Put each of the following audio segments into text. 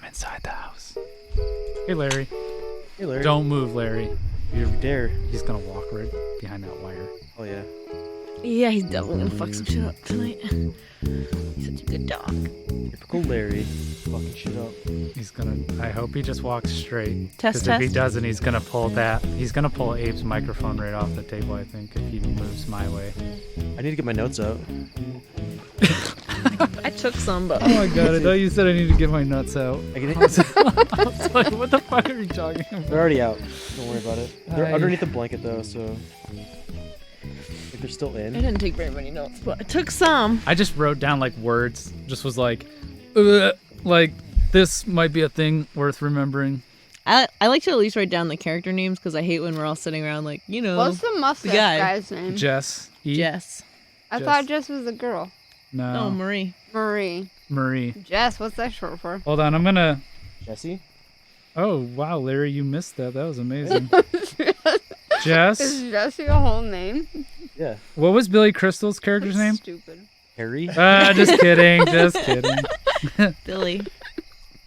inside the house. Hey, Larry. Hey, Larry. Don't move, Larry. You dare. He's gonna walk right behind that wire. Oh, yeah. Yeah, he's definitely gonna fuck some shit up tonight. He's such a good dog. Typical Larry. Fucking shit up. He's gonna. I hope he just walks straight. Test, 'Cause if he test. doesn't, he's gonna pull that. He's gonna pull Abe's microphone right off the table. I think if he moves my way. I need to get my notes out. I took some, but Oh my god! I thought you said I need to get my nuts out. I get I was like, what the fuck are you talking about? They're already out. Don't worry about it. They're Hi. underneath the blanket, though, so... If they're still I in. didn't take very many notes, but I took some. I just wrote down like words. Just was like this might be a thing worth remembering. I like to at least write down the character names because I hate when we're all sitting around like, you know. What's the mustache guy. guy's name? Jess. E? Jess. I Jess. thought Jess was a girl. No. Oh, Marie. Marie. Marie. Jess, what's that short for? Hold on. I'm gonna. Jesse? Oh wow, Larry, you missed that. That was amazing. Jess. Is Jesse a whole name? Yeah. What was Billy Crystal's character's name? Stupid. Harry? Just kidding. Just kidding. Billy.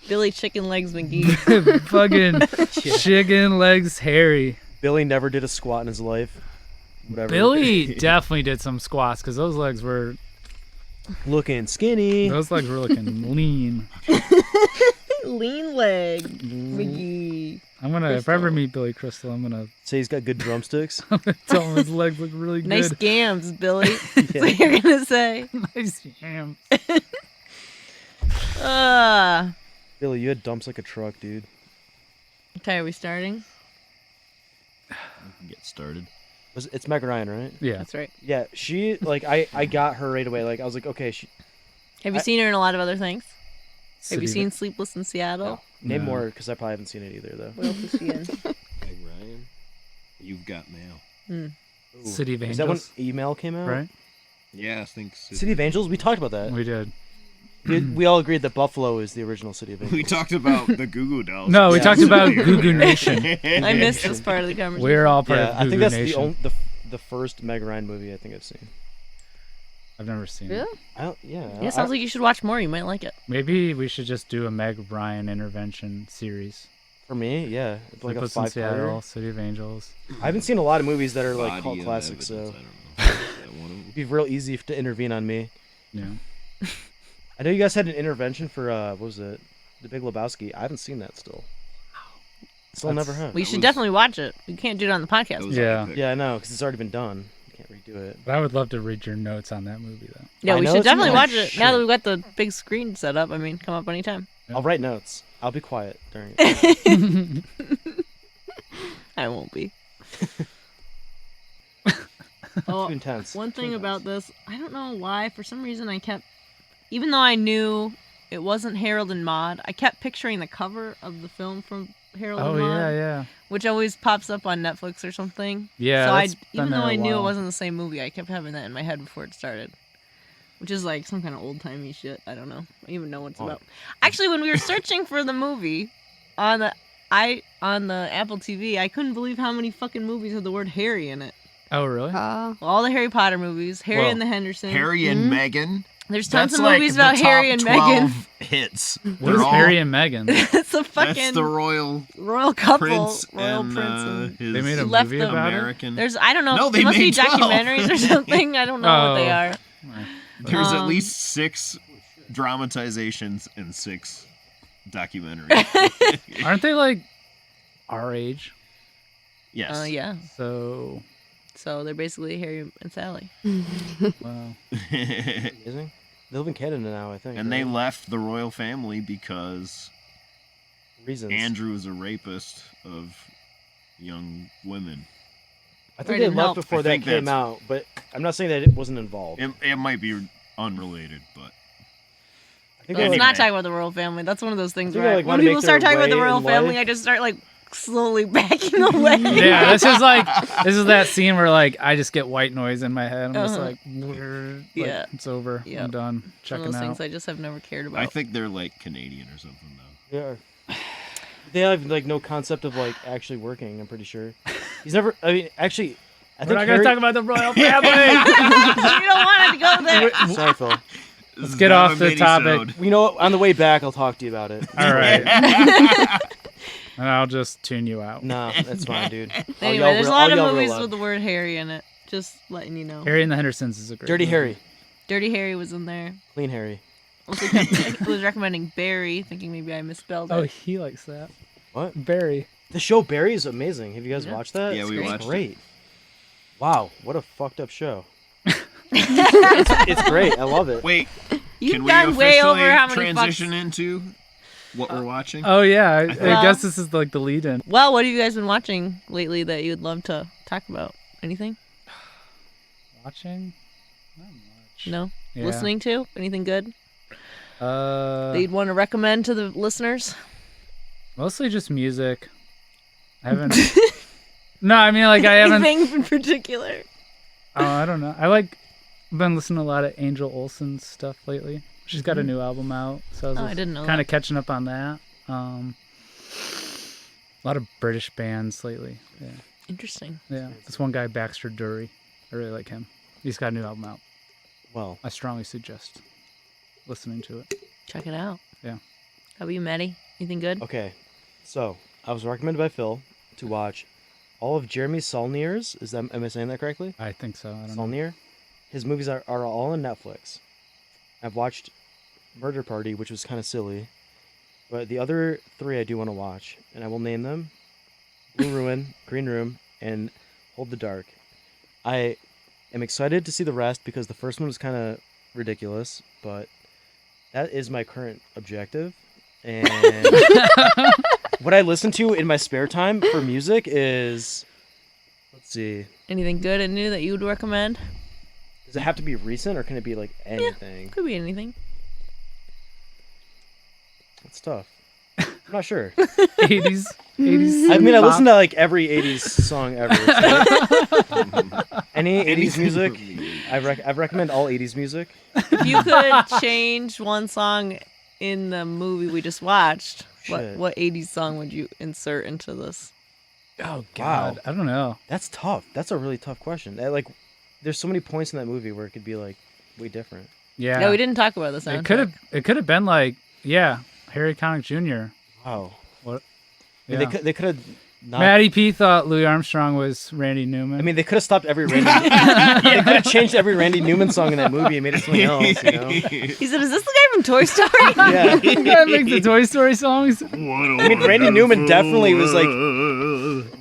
Billy Chicken Legs McGee. Fucking chicken legs Harry. Billy never did a squat in his life. Whatever. Billy definitely did some squats because those legs were Looking looking lean. Lean Leg McGee. I'm gonna if I ever meet Billy Crystal, I'm gonna Say he's got good drumsticks. tell him his legs look really Nice good. gams, Billy. That's what you're gonna say. Nice jam. Billy, you had dumps like a truck, dude. Okay, are we starting? Get started. It's Meg Ryan, right? Yeah. That's right. Yeah, she, like, I got her right away. Like, I was like, okay, Have you seen her in a lot of other things? Have you City- seen Sleepless in Seattle? name No. more, because I probably haven't seen it either, though. What else is she in? Meg Ryan, You've Got Mail. Ooh. City of Is that when Angels? Email came out? Right? Yeah, I think so. City of Angels? We talked about that. We did. We all agreed that Buffalo is the original City of Angels. We talked about the Goo Goo Dolls. No, we Yeah. talked about Goo Goo Nation. I missed this part of the conversation. We're all part Yeah, of I Goo think Goo that's Nation. the first Meg Ryan movie I think I've seen. I've never seen it. Really? Yeah, sounds like you should watch more. You might like it. Maybe we should just do a Meg Ryan intervention series. For me, yeah. It's like a Sleepless in 5 Seattle, parter. City of Angels. I haven't seen a lot of movies that are like Body cult of classics, Evidence, so I don't know. Is that one of them? it'd be real easy to intervene on me. Yeah. I know you guys had an intervention for what was it? The Big Lebowski. I haven't seen that still. Still That's- never have. We That should was- definitely watch it. We can't do it on the That podcast. was Yeah. epic. Yeah, I know, because it's already been done. You can't redo it. But I would love to read your notes on that movie, though. Yeah, I we know should it's definitely not watch it. shit. Now that we've got the big screen set up, I mean, come up anytime. Yeah. I'll write notes. I'll be quiet during it. I won't be. Too Oh, intense. one Too thing intense. about this, I don't know why, for some reason I kept, even though I knew it wasn't Harold and Maude, I kept picturing the cover of the film from Harold Oh, and Maude, yeah. which always pops up on Netflix or something. Yeah, so that's been even though there a I knew it while. wasn't the same movie, I kept having that in my head before it started. Which is like some kind of old timey shit. I don't know. I don't even know what it's Oh. about. Actually, when we were searching for the movie on the Apple TV, I couldn't believe how many fucking movies had the word Harry in it. Oh, really? All the Harry Potter movies, Harry Well, and the Hendersons. Harry and Meghan. There's tons That's of like movies the about top Harry and 12 Meghan. hits. What They're is all- Harry and Meghan? It's a That's fucking the royal royal couple, prince royal and, prince. And his They made a left movie the- about it? American. there's I don't know. No, there they must be made 12. documentaries or something. I don't know what they Oh. are. There's at Um, least 6 dramatizations and 6 documentaries. Aren't they like our age? Yes. Yeah. So, So they're basically Harry and Sally. wow. Amazing. They live in Canada now, I think. And they right? left the royal family because reasons. Andrew is a rapist of young women. I think Right, they didn't left help. before I that think came that's- out, but I'm not saying that it wasn't involved. It might be unrelated, but I think Let's Anyway. not talk about the royal family. That's one of those things I think where they, like, when wanna people make start their talking about the way royal in family, life. I just start like slowly backing away. Yeah, this is that scene where like I just get white noise in my head. I'm just Uh-huh. like, like, Yeah. it's over. Yeah. I'm done. One of Checking those out. things I just have never cared about. I think they're like Canadian or something though. Yeah. They have like no concept of like actually working. I'm pretty sure. He's never. I mean, actually, I We're think not gonna talk about the royal family. you don't want to go there. Sorry, Phil. Let's get off the topic. You know what? On the way back, I'll talk to you about it. All right. And I'll just tune you out. No, that's fine, dude. Anyway, there's a lot of movies with the word Harry in it. Just letting you know. Harry and the Hendersons is a great Dirty movie. Harry. Dirty Harry was in there. Clean Harry. Also was recommending Barry, thinking maybe I misspelled it. Oh, he likes that. What? Barry. The show Barry is amazing. Have you guys Yeah. watched that? Yeah, we It's watched it. great. Wow, what a fucked up show. it's great. I love it. Wait, You've can we gone way officially over how many transition fucks. into what we're watching? Oh, yeah. I Well- guess this is like the lead in. Well, what have you guys been watching lately that you'd love to talk about? Anything? Watching? Not much. No? Yeah. Listening to? Anything good that Uh, you'd want to recommend to the listeners? mostly just music. I haven't. No, I mean, like, I haven't. Anything in particular? Oh, I don't know. I've been listening to a lot of Angel Olsen's stuff lately. She's got a new album out, so Oh, I didn't know kind that. of catching up on that. A lot of British bands lately. Yeah, Interesting. yeah. This one guy, Baxter Dury, I really like him. He's got a new album out. Well, I strongly suggest listening to it. Check it out. Yeah. How about you, Matty? Anything good? okay. So, I was recommended by Phil to watch all of Jeremy Saulnier's. Am I saying that correctly? I think so. I don't know. Saulnier. His movies are all on Netflix. I've watched Murder Party, which was kind of silly. But the other three I do want to watch, and I will name them Blue Ruin, Green Room, and Hold the Dark. I am excited to see the rest because the first one was kind of ridiculous, but that is my current objective. And what I listen to in my spare time for music is, let's see, Anything good and new that you would recommend? does it have to be recent or can it be like anything? Could be anything. It's tough. I'm not sure. 80s. I mean, I pop. listen to like every 80s song ever. So any 80s music, I recommend all 80s music. If you could change one song in the movie we just watched, Shit. what 80s song would you insert into this? Oh, God. I don't know. That's tough. That's a really tough question. There's so many points in that movie where it could be like way different. Yeah. No, we didn't talk about the soundtrack. It could have been like, yeah, Harry Connick Jr. Wow. What? I mean, Yeah. they could have not. Matty P thought Louis Armstrong was Randy Newman. I mean, they could have stopped every Randy. They could have changed every Randy Newman song in that movie and made it something else. You know? He said, "Is this the guy from Toy Story?" Yeah. the guy that makes the Toy Story songs. I mean, Randy Newman definitely was like.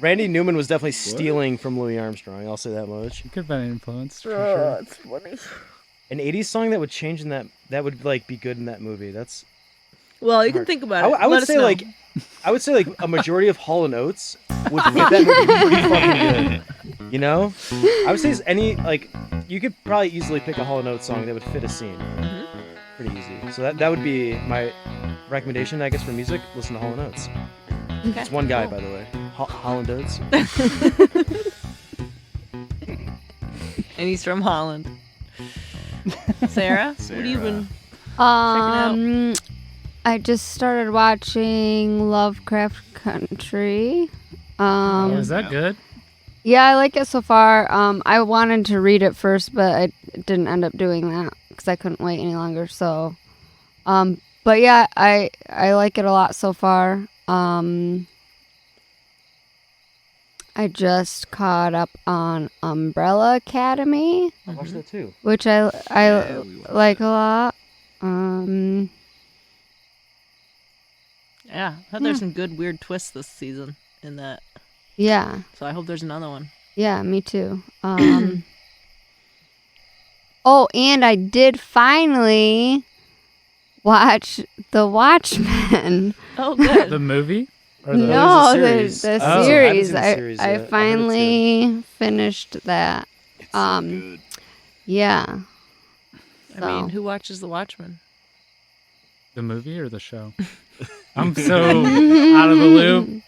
Randy Newman was definitely stealing from Louis Armstrong. I'll say that much. He could have been influenced for sure. That's funny. An 80s song that would change in that would like be good in that movie. That's Well, you can hard. think about it. I would Let us say know. I would say like a majority of Hall & Oates would fit that movie pretty fucking good. You know? I would say any like you could probably easily pick a Hall & Oates song that would fit a scene. Mhm. Pretty easy. So that would be my recommendation, I guess, for music. Listen to Hall & Oates. Okay, It's one guy, cool. by the way. Hall & Oates. And he's from Holland. Sarah, what have you been? I just started watching Lovecraft Country. Oh, is that Yeah. good? Yeah, I like it so far. I wanted to read it first, but I didn't end up doing that because I couldn't wait any longer. So, but yeah, I like it a lot so far. I just caught up on Umbrella Academy, I watched that too. which I we watched like a lot. Yeah, I thought there's some good weird twists this season in that. Yeah. So I hope there's another one. Yeah, me too. Oh, and I did finally watch The Watchmen. Oh, good. The movie? Or the No, series. the Oh, I haven't series. seen the series yet. I I heard it finally finished that. It's so good. Yeah. I mean, who watches The Watchmen? The movie or the show? I'm so out of the loop.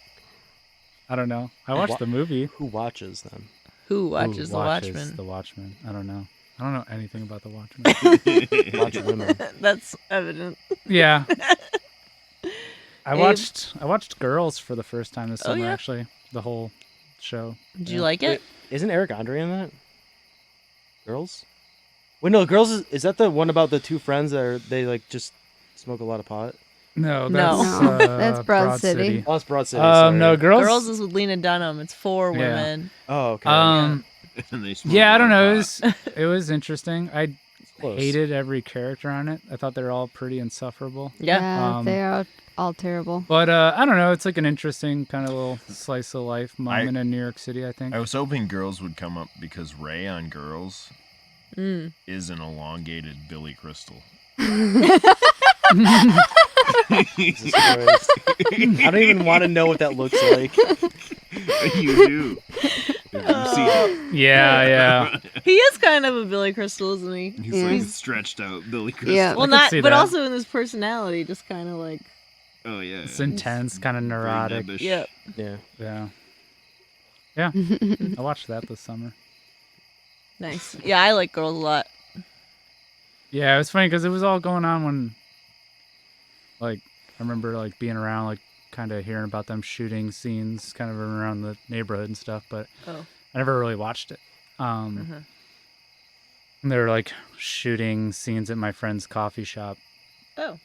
I don't know. I watched the movie. Who watches them? Who watches The Watchmen? The Watchmen. I don't know. I don't know anything about The Watchmen. Watch women. That's evident. Yeah. I Abe? watched Girls for the first time this Oh, summer, yeah? actually. The whole show. Did you like it? Isn't Eric Andre in that? Girls? Wait, no, Girls is that the one about the two friends they like just smoke a lot of pot? No, No. that's No, that's Broad City. Oh, it's Broad City. Sorry. No, Girls is with Lena Dunham. It's 4 Yeah. women. Oh, okay. And they smoke Yeah, I a don't lot know. of pot. It was interesting. I Close. hated every character on it. I thought they were all pretty insufferable. Yeah. They are all terrible. But I don't know. It's like an interesting kind of little slice of life moment in New York City, I think. I was hoping Girls would come up because Ray on Girls Mm. is an elongated Billy Crystal. Jesus Christ. I don't even want to know what that looks like. You do. If you see it. Yeah. He is kind of a Billy Crystal, isn't he? He's Yeah. like stretched out Billy Crystal. Yeah. Well, I could not, see but that. also in his personality, just kind of like, Oh yeah. It's intense, kind of Very neurotic. nebbish. yeah. Yeah. Yeah. I watched that this summer. Nice. Yeah, I like Girls a lot. Yeah, it was funny because it was all going on when, like, I remember like being around, like, kind of hearing about them shooting scenes, kind of around the neighborhood and stuff. But Oh. I never really watched it. And they were like shooting scenes at my friend's coffee shop. Oh.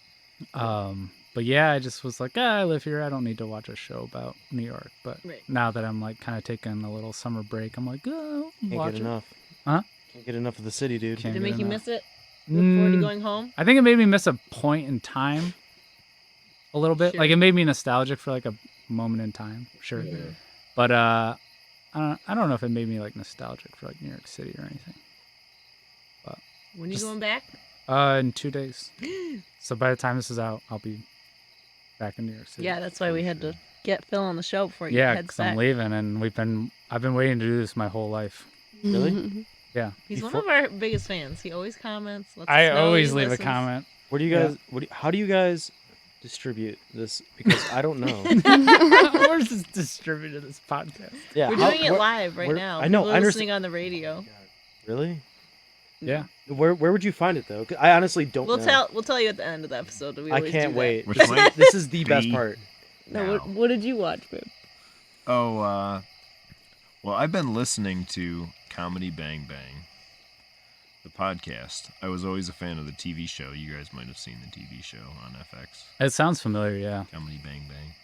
But yeah, I just was like, I live here. I don't need to watch a show about New York. But Right. now that I'm like kind of taking a little summer break, I'm like, oh, Can't watch get it. enough. Huh? Can't get enough of the city, dude. Can't Did it get make you enough. miss it? Look forward to Mm, going home? I think it made me miss a point in time a little bit. Sure. Like it made me nostalgic for like a moment in time, sure. Yeah. But I don't know if it made me like nostalgic for like New York City or anything. When you Just- going back? In 2 days. So by the time this is out, I'll be back in New York City. Yeah, that's why we had to get Phil on the show before he Yeah, heads because I'm back. leaving, and I've been waiting to do this my whole life. Really? Yeah, He's Before- one of our biggest fans. He always comments. Lets I us know always he leave listens. a comment. Where do you guys? How do you guys distribute this? Because I don't know. Where's this distributed? This podcast? Yeah, We're how- doing it where- live right where- now. I know, People I are understand- listening on the radio. Really? Yeah. Where would you find it though? 'Cause I honestly don't We'll know. tell you at the end of the episode. We I always can't do that. wait. Which This, might this is the best be- part. No, now. what did you watch, babe? Oh, well, I've been listening to Comedy Bang Bang, the podcast. I was always a fan of the TV show. You guys might have seen the TV show on FX, It sounds familiar. Yeah. Comedy Bang Bang.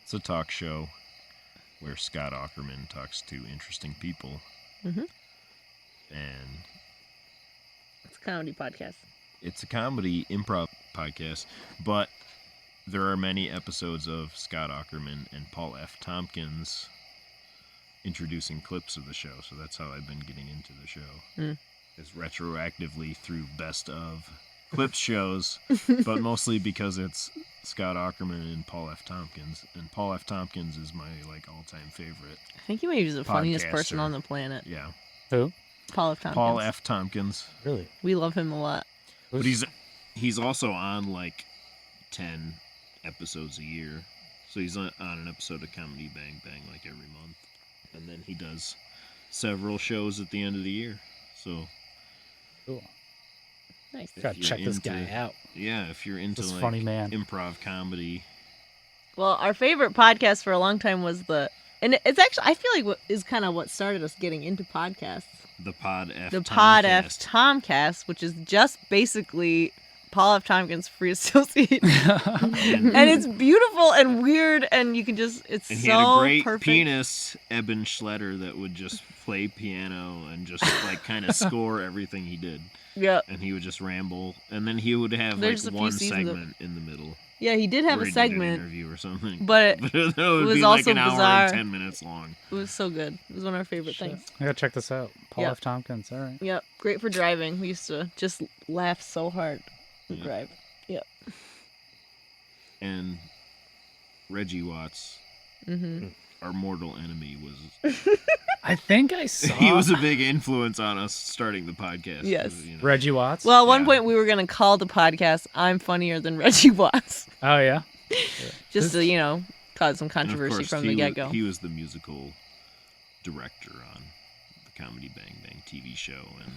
It's a talk show where Scott Aukerman talks to interesting people. Mhm. And It's a comedy podcast. it's a comedy improv podcast, but there are many episodes of Scott Aukerman and Paul F. Tompkins introducing clips of the show, so that's how I've been getting into the show. Mm. Is retroactively through best of clips shows, but mostly because it's Scott Aukerman and Paul F. Tompkins, and Paul F. Tompkins is my like all-time favorite. I think he may be the funniest person Podcaster. on the planet. Yeah, Who? Paul F. Tompkins. Paul F. Tompkins. Really? We love him a lot. But he's also on like 10 episodes a year. So he's on an episode of Comedy Bang Bang like every month. And then he does several shows at the end of the year. So Cool. Nice. if Gotta you're check this guy into- out. Yeah, if you're into This like funny man. improv comedy. Well, our favorite podcast for a long time was and it's actually, I feel like what is kind of what started us getting into podcasts. The Pod F. The Pod F. Tomcast. Tomcast, which is just basically Paul F. Tompkins' free associate. And, And it's beautiful and weird, and you can just, it's and so he had a great perfect. pianist, Eben Schletter, that would just play piano and just like kind of score everything he did. Yeah. And he would just ramble, and then he would have There's a like few one seasons of- segment in the middle. Yeah, he did have where a he did an segment. interview or something, but it would was be also like an hour bizarre. and 10 minutes long. It was so good. It was one of our favorite Shit. things. I gotta check this out. Paul Yeah. F. Tompkins. All right. Yep. Great for driving. We used to just laugh so hard to Yeah. drive. Yep. And Reggie Watts, Mm-hmm. our mortal enemy, was I think I saw he was a big influence on us starting the podcast. Yes. you know. Reggie Watts. Well, at one Yeah. point we were going to call the podcast I'm Funnier Than Reggie Watts. Oh yeah. Just to, cause some And of controversy course, from he the was- get-go. He was the musical director on the Comedy Bang Bang TV show and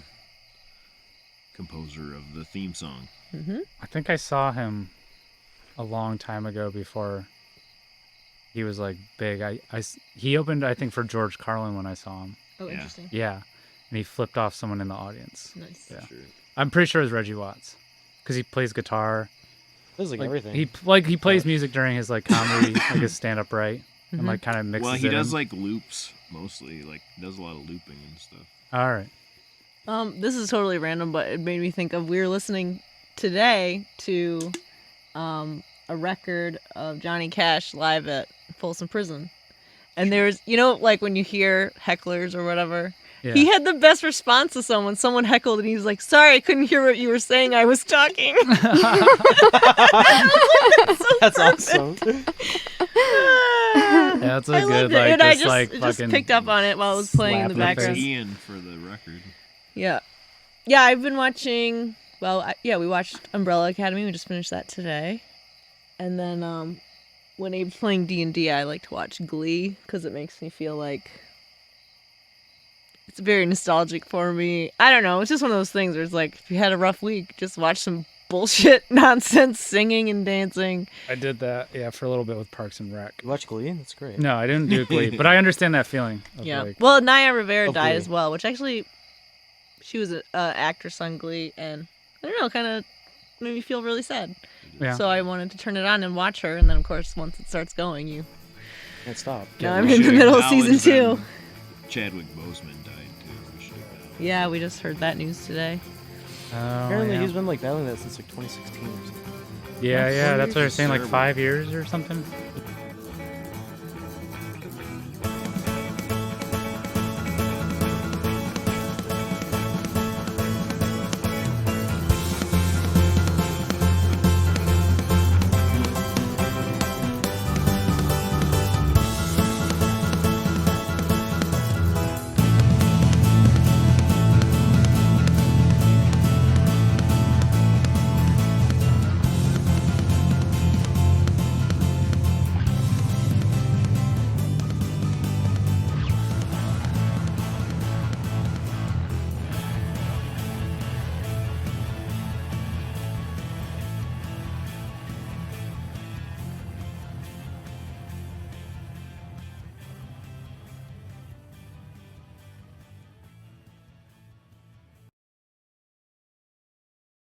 composer of the theme song. Mm-hmm. I think I saw him a long time ago before he was like big. He opened I think for George Carlin when I saw him. Oh, Yeah. interesting. Yeah. and he flipped off someone in the audience. Nice. Yeah. Sure. I'm pretty sure it was Reggie Watts, because he plays guitar. This is like everything. He plays music during his like comedy, like his stand up, right? And like kind of mixes. Well, he it does in. like loops mostly. Like does a lot of looping and stuff. All right. This is totally random, but it made me think of we were listening today to a record of Johnny Cash live at Folsom Prison. And there's, like when you hear hecklers or whatever, Yeah. he had the best response to someone. Someone heckled and he was like, "Sorry, I couldn't hear what you were saying. I was talking." That's awesome. Yeah, that's a I good loved it. like And I just like just fucking picked up on it while it was playing in the slap in the background. face. Ian for the record. Yeah. Yeah, I've been watching, we watched Umbrella Academy. We just finished that today. And then when Abe's playing D&D, I like to watch Glee because it makes me feel like it's very nostalgic for me. I don't know. It's just one of those things where it's like, if you had a rough week, just watch some bullshit nonsense singing and dancing. I did that, yeah, for a little bit with Parks and Rec. You watch Glee? That's great. No, I didn't do Glee, but I understand that feeling. Of Yeah. like, Well, Naya Rivera Of died Glee. as well, which actually, she was an actress on Glee, and I don't know, kind of made me feel really sad. yeah. So I wanted to turn it on and watch her, and then of course once it starts going, you. Can't stop. Now We I'm in the should middle of season acknowledge 2. that Chadwick Boseman died too. We should acknowledge. Yeah, we just heard that news today. Apparently yeah. he's been like battling that since like 2016 or something. Yeah, Well, yeah, that's what they're it's saying, like terrible. 5 years or something.